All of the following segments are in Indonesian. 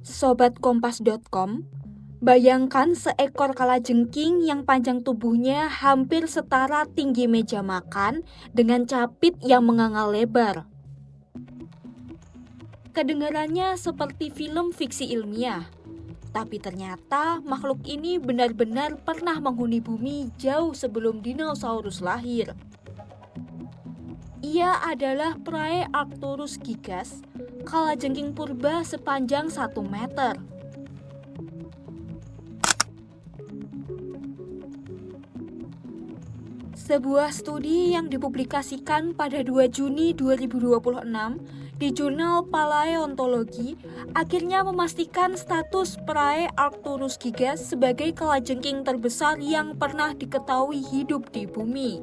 Sobatkompas.com, bayangkan seekor kalajengking yang panjang tubuhnya hampir setara tinggi meja makan dengan capit yang menganga lebar. Kedengarannya seperti film fiksi ilmiah, tapi ternyata makhluk ini benar-benar pernah menghuni bumi jauh sebelum dinosaurus lahir. Ia adalah Praearcturus gigas, kalajengking purba sepanjang 1 meter. Sebuah studi yang dipublikasikan pada 2 Juni 2026 di jurnal Paleontologi akhirnya memastikan status Praearcturus gigas sebagai kalajengking terbesar yang pernah diketahui hidup di bumi.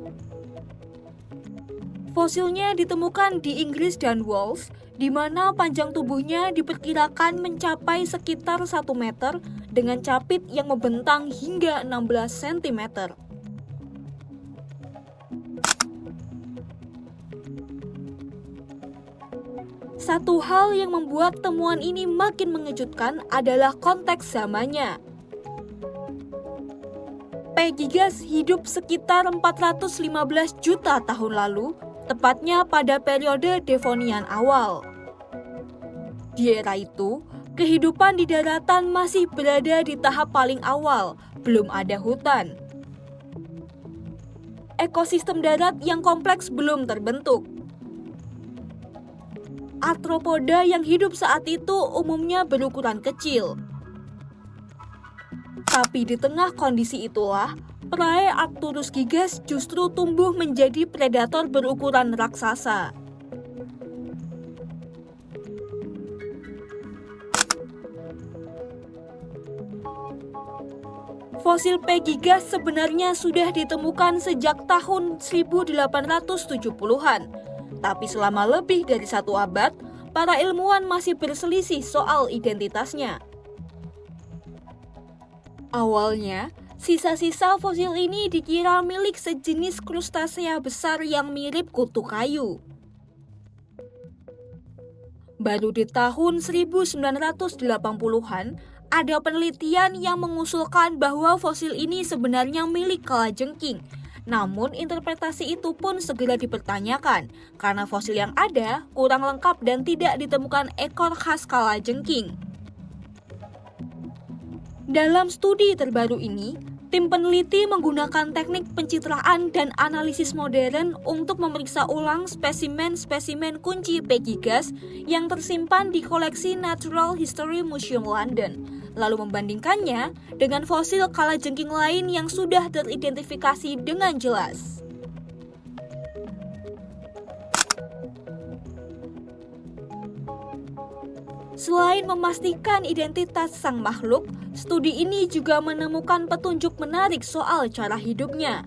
Fosilnya ditemukan di Inggris dan Wales, di mana panjang tubuhnya diperkirakan mencapai sekitar 1 meter dengan capit yang membentang hingga 16 cm. Satu hal yang membuat temuan ini makin mengejutkan adalah konteks zamannya. P. gigas hidup sekitar 415 juta tahun lalu, tepatnya pada periode Devonian awal. Di era itu, kehidupan di daratan masih berada di tahap paling awal, belum ada hutan. Ekosistem darat yang kompleks belum terbentuk. Arthropoda yang hidup saat itu umumnya berukuran kecil. Tapi di tengah kondisi itulah, Praearcturus gigas justru tumbuh menjadi predator berukuran raksasa. Fosil P. gigas sebenarnya sudah ditemukan sejak tahun 1870-an. Tapi selama lebih dari 1 abad, para ilmuwan masih berselisih soal identitasnya. Awalnya, sisa-sisa fosil ini dikira milik sejenis krustasea besar yang mirip kutu kayu. Baru di tahun 1980-an, ada penelitian yang mengusulkan bahwa fosil ini sebenarnya milik kalajengking. Namun interpretasi itu pun segera dipertanyakan karena fosil yang ada kurang lengkap dan tidak ditemukan ekor khas kalajengking. Dalam studi terbaru ini, tim peneliti menggunakan teknik pencitraan dan analisis modern untuk memeriksa ulang spesimen-spesimen kunci P. gigas yang tersimpan di koleksi Natural History Museum London, lalu membandingkannya dengan fosil kalajengking lain yang sudah teridentifikasi dengan jelas. Selain memastikan identitas sang makhluk, studi ini juga menemukan petunjuk menarik soal cara hidupnya.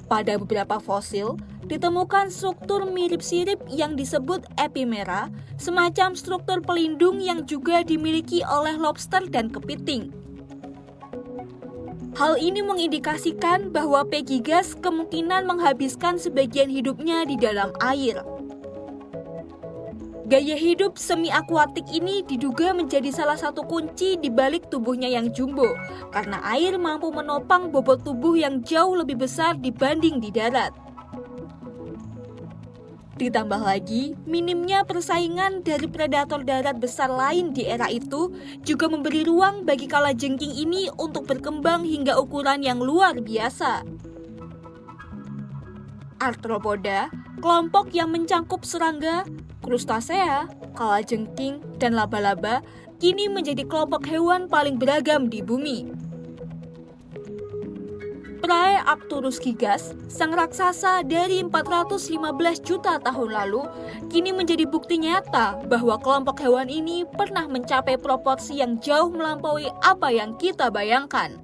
Pada beberapa fosil, ditemukan struktur mirip sirip yang disebut epimera, semacam struktur pelindung yang juga dimiliki oleh lobster dan kepiting. Hal ini mengindikasikan bahwa P. gigas kemungkinan menghabiskan sebagian hidupnya di dalam air. Gaya hidup semi-akuatik ini diduga menjadi salah satu kunci di balik tubuhnya yang jumbo, karena air mampu menopang bobot tubuh yang jauh lebih besar dibanding di darat. Ditambah lagi, minimnya persaingan dari predator darat besar lain di era itu juga memberi ruang bagi kalajengking ini untuk berkembang hingga ukuran yang luar biasa. Arthropoda, kelompok yang mencangkup serangga, krustasea, kalajengking, dan laba-laba, kini menjadi kelompok hewan paling beragam di bumi. Praearcturus gigas, sang raksasa dari 415 juta tahun lalu, kini menjadi bukti nyata bahwa kelompok hewan ini pernah mencapai proporsi yang jauh melampaui apa yang kita bayangkan.